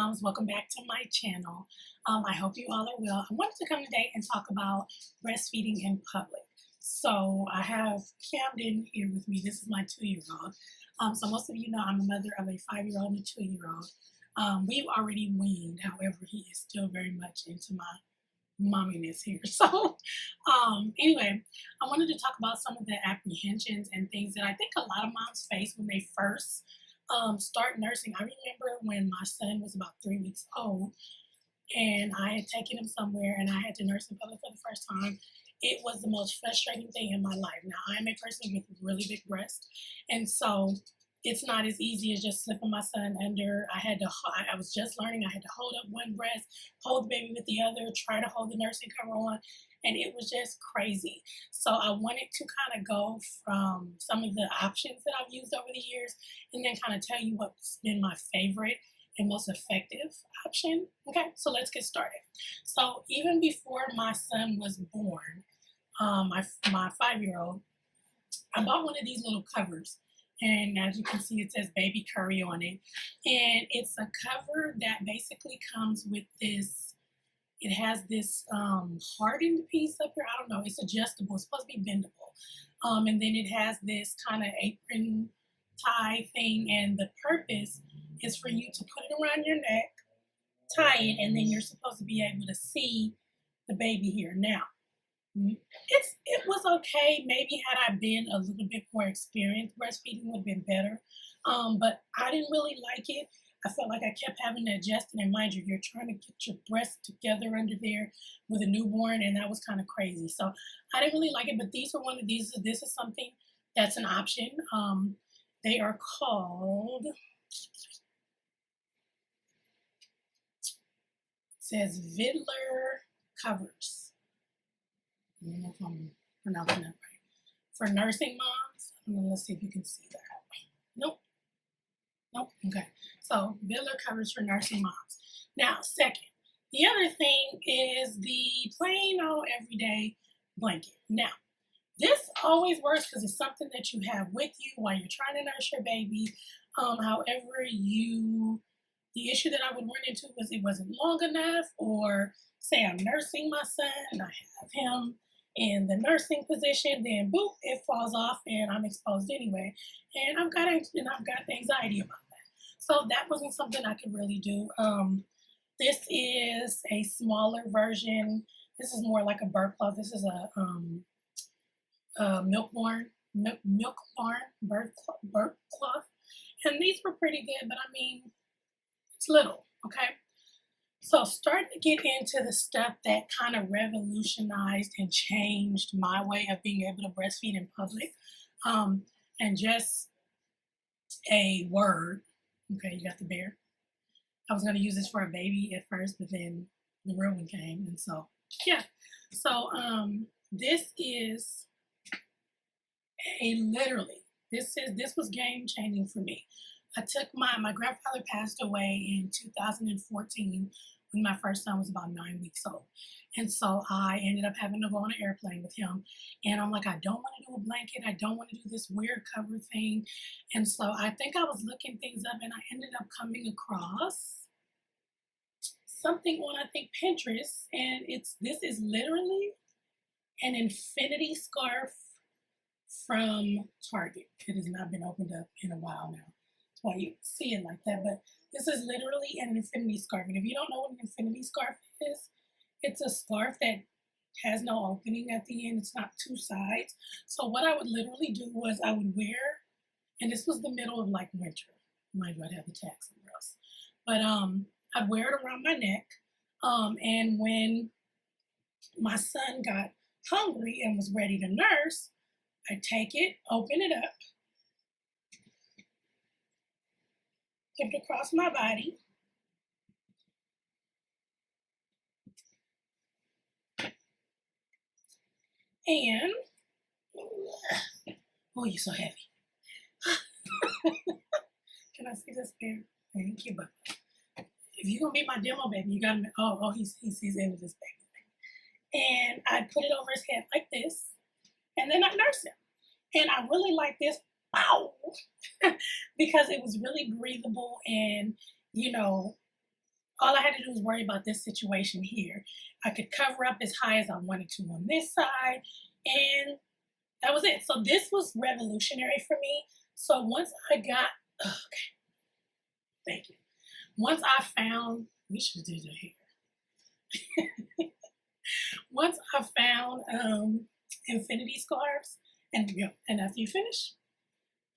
moms, welcome back to my channel. I hope you all are well. I wanted to come today and talk about breastfeeding in public. So I have Camden here with me. This is my 2-year-old. So most of you know I'm a mother of a 5-year-old and a 2-year-old. We've already weaned, however, he is still very much into my momminess here. So anyway, I wanted to talk about some of the apprehensions and things that I think a lot of moms face when they first start nursing. I remember when my son was about 3 weeks old and I had taken him somewhere and I had to nurse in public for the first time. It was the most frustrating thing in my life. Now, I'm a person with really big breasts, and so it's not as easy as just slipping my son under. I was just learning. I had to hold up one breast, hold the baby with the other, try to hold the nursing cover on, and it was just crazy. So I wanted to kind of go from some of the options that I've used over the years and then kind of tell you what's been my favorite and most effective option. Okay, so let's get started. So even before my son was born, my 5-year-old, I bought one of these little covers. And as you can see, it says Baby Curry on it. And it's a cover that basically comes with this, it has this hardened piece up here. I don't know, it's adjustable. It's supposed to be bendable. And then it has this kind of apron tie thing. And the purpose is for you to put it around your neck, tie it, and then you're supposed to be able to see the baby here. Now, it was okay. Maybe had I been a little bit more experienced, breastfeeding would have been better. But I didn't really like it. I felt like I kept having to adjust it. And mind you, you're trying to get your breasts together under there with a newborn, and that was kind of crazy. So I didn't really like it. But these are one of these. This is something that's an option. They are called. It says Vidler covers. I don't know if I'm pronouncing that right. For nursing moms, let's see if you can see that. Nope. Nope. Okay. So Vidler covers for nursing moms. Now, second, the other thing is the plain old everyday blanket. Now, this always works because it's something that you have with you while you're trying to nurse your baby. However, the issue that I would run into was it wasn't long enough, or say I'm nursing my son and I have him in the nursing position, then boop, it falls off and I'm exposed anyway. And I've got anxiety about that. So that wasn't something I could really do. This is a smaller version. This is more like a bird cloth. This is a milk barn bird cloth. And these were pretty good, but I mean, it's little, okay? So starting to get into the stuff that kind of revolutionized and changed my way of being able to breastfeed in public. And just a word, okay, you got the bear. I was going to use this for a baby at first, but then the real one came. And so, yeah. So this is this was game changing for me. I took my grandfather passed away in 2014 when my first son was about 9 weeks old. And so I ended up having to go on an airplane with him. And I'm like, I don't want to do a blanket. I don't want to do this weird cover thing. And so I think I was looking things up and I ended up coming across something on, I think, Pinterest. And this is literally an infinity scarf from Target. It has not been opened up in a while now. Why you see it like that, but this is literally an infinity scarf. And if you don't know what an infinity scarf is, it's a scarf that has no opening at the end. It's not two sides. So what I would literally do was I would wear, and this was the middle of like winter. Mind you, I'd have the tag somewhere else. But I'd wear it around my neck. And when my son got hungry and was ready to nurse, I'd take it, open it up, it across my body, and oh, you're so heavy. Can I see this bear? Thank you, but if you're gonna be my demo baby, you gotta. He sees into this baby, and I put it over his head like this, and then I nurse him, and I really like this. Wow, because it was really breathable, and you know, All I had to do was worry about this situation here. I could cover up as high as I wanted to on this side, and that was it. So this was revolutionary for me. So once I got, okay, thank you. Once I found, we should do the hair. Once I found infinity scarves, and and after you finish,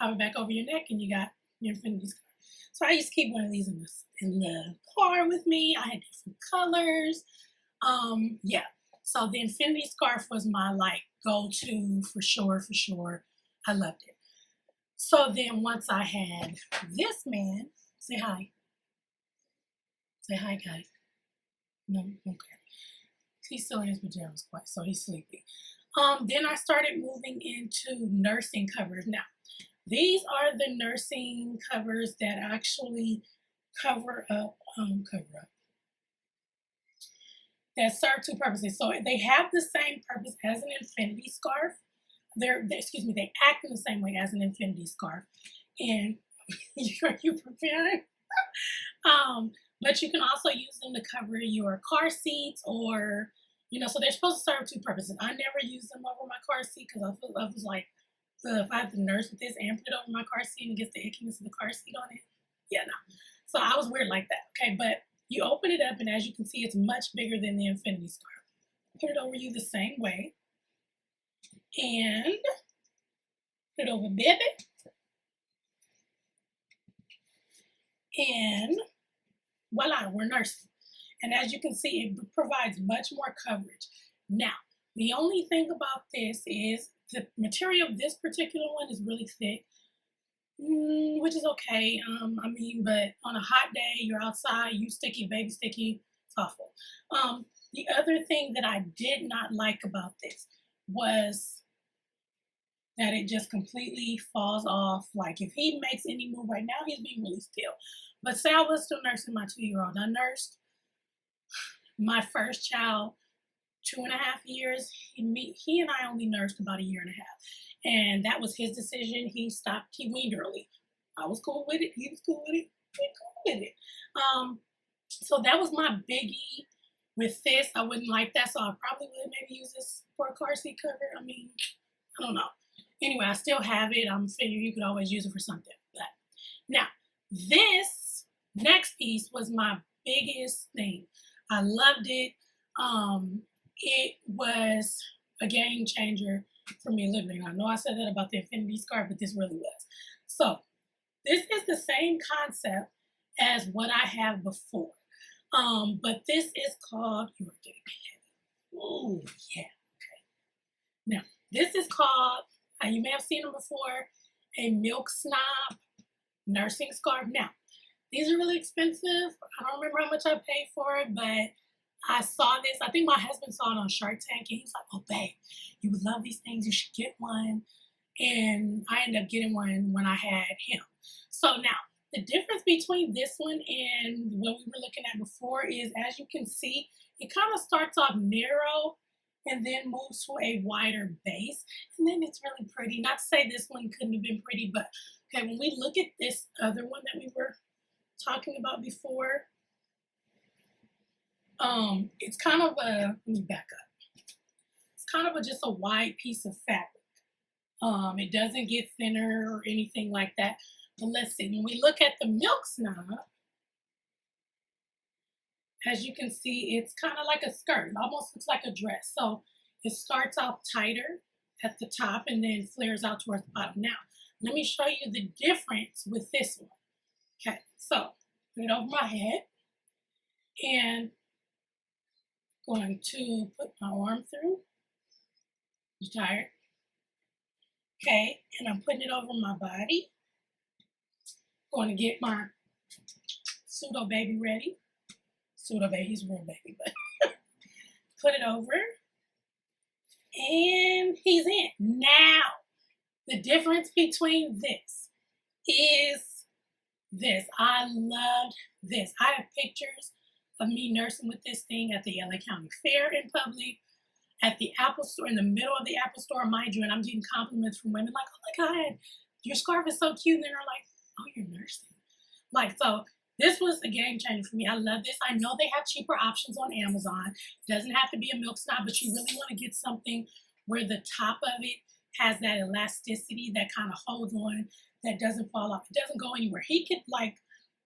pop it back over your neck, and you got your infinity scarf. So I used to keep one of these in the car with me. I had different colors. Yeah. So the infinity scarf was my like go-to for sure, for sure. I loved it. So then once I had this man, say hi. Say hi, guys. No, okay. He's still in his pajamas, quite so he's sleepy. Then I started moving into nursing covers. Now, these are the nursing covers that actually cover up, that serve two purposes. So they have the same purpose as an infinity scarf. Excuse me, they act in the same way as an infinity scarf. And are you preparing? But you can also use them to cover your car seats or, so they're supposed to serve two purposes. I never use them over my car seat because I was like, if I have to nurse with this and put it over my car seat and it gets the ickiness of the car seat on it, yeah, no. So I was weird like that, okay? But you open it up and as you can see, it's much bigger than the infinity scarf. Put it over you the same way. And put it over baby. And voila, we're nursing. And as you can see, it provides much more coverage. Now, the only thing about this is the material of this particular one is really thick, which is okay. But on a hot day, you're outside, you sticky, baby sticky, it's awful. The other thing that I did not like about this was that it just completely falls off. Like if he makes any move right now, he's being really still. But say I was still nursing my 2-year-old. I nursed my first child 2.5 years. He and I only nursed about 1.5 years. And that was his decision. He weaned early. I was cool with it. He was cool with it. We cool with it. So that was my biggie with this. I wouldn't like that. So I probably would maybe use this for a car seat cover. I don't know. Anyway, I still have it. I'm figuring you could always use it for something. But now, this next piece was my biggest thing. I loved it. It was a game changer for me living. I know I said that about the infinity scarf, but this really was. So this is the same concept as what I have before. But this is called, you're getting heavy. Oh, yeah. Okay. Now, this is called, you may have seen them before, a milk snob nursing scarf. Now, these are really expensive. I don't remember how much I paid for it, but I saw this. I think my husband saw it on Shark Tank, and he was like, oh, babe, you would love these things. You should get one. And I ended up getting one when I had him. So now, the difference between this one and what we were looking at before is, as you can see, it kind of starts off narrow and then moves to a wider base. And then it's really pretty. Not to say this one couldn't have been pretty, but okay, when we look at this other one that we were talking about before, it's kind of let me back up. It's kind of just a wide piece of fabric. It doesn't get thinner or anything like that. But let's see, when we look at the milk snob, as you can see, it's kind of like a skirt. It almost looks like a dress. So it starts off tighter at the top and then flares out towards the bottom. Now, let me show you the difference with this one. Okay, so put it over my head and going to put my arm through. You tired? Okay, and I'm putting it over my body. Going to get my pseudo baby ready. Pseudo baby, he's a real baby, but put it over. And he's in. Now, the difference between this is this. I loved this. I have pictures of me nursing with this thing at the LA County Fair in public, at the Apple Store, in the middle of the Apple Store, mind you, and I'm getting compliments from women like, oh my God, your scarf is so cute. And they're like, oh, you're nursing. Like, so This was a game changer for me. I love this. I know they have cheaper options on Amazon. It doesn't have to be a milk snob, but you really want to get something where the top of it has that elasticity that kind of holds on, that doesn't fall off. It doesn't go anywhere. He could like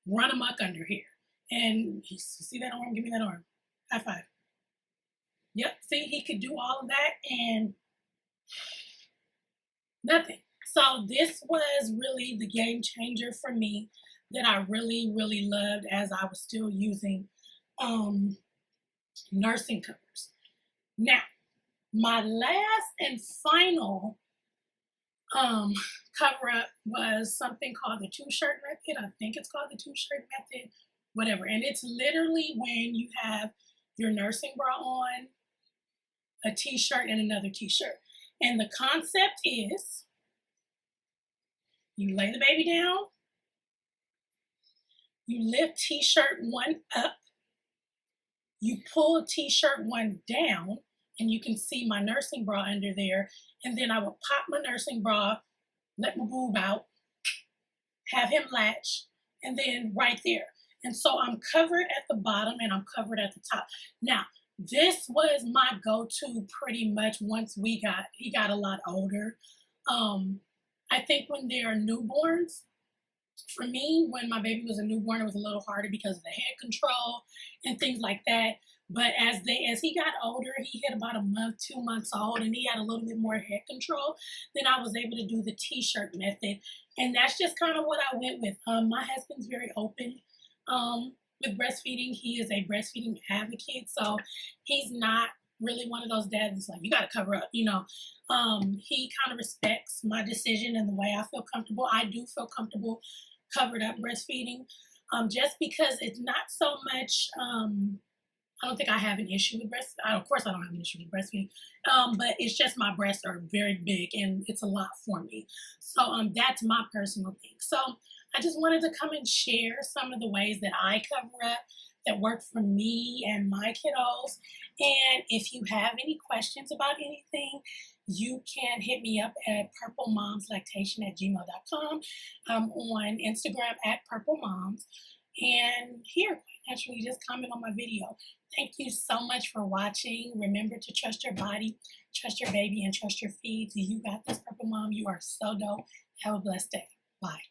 run amok under here. And see that arm? Give me that arm. High five. Yep. See, he could do all of that and nothing. So this was really the game changer for me that I really, really loved as I was still using nursing covers. Now, my last and final cover up was something called the two shirt method. I think it's called the two shirt method, whatever. And it's literally when you have your nursing bra on, a t-shirt, and another t-shirt. And the concept is you lay the baby down, you lift t-shirt one up, you pull t-shirt one down, and you can see my nursing bra under there. And then I would pop my nursing bra, let my boob out, have him latch, and then right there. And so I'm covered at the bottom and I'm covered at the top. Now, this was my go-to pretty much once he got a lot older. I think when they are newborns, for me, when my baby was a newborn, it was a little harder because of the head control and things like that. But as he got older, he hit about a month, 2 months old, and he had a little bit more head control. Then I was able to do the t-shirt method, and that's just kind of what I went with. My husband's very open with breastfeeding. He is a breastfeeding advocate, so he's not really one of those dads that's like, you got to cover up, you know. He kind of respects my decision and the way I feel comfortable. I do feel comfortable covered up breastfeeding, just because it's not so much. I don't think I have an issue with breastfeeding. Of course, I don't have an issue with breastfeeding, but it's just my breasts are very big and it's a lot for me. So that's my personal thing. So I just wanted to come and share some of the ways that I cover up that work for me and my kiddos. And if you have any questions about anything, you can hit me up at purplemomslactation@gmail.com. I'm on Instagram at purplemoms. And here, quite naturally, just comment on my video. Thank you so much for watching. Remember to trust your body, trust your baby, and trust your feeds. You got this, Purple Mom. You are so dope. Have a blessed day. Bye.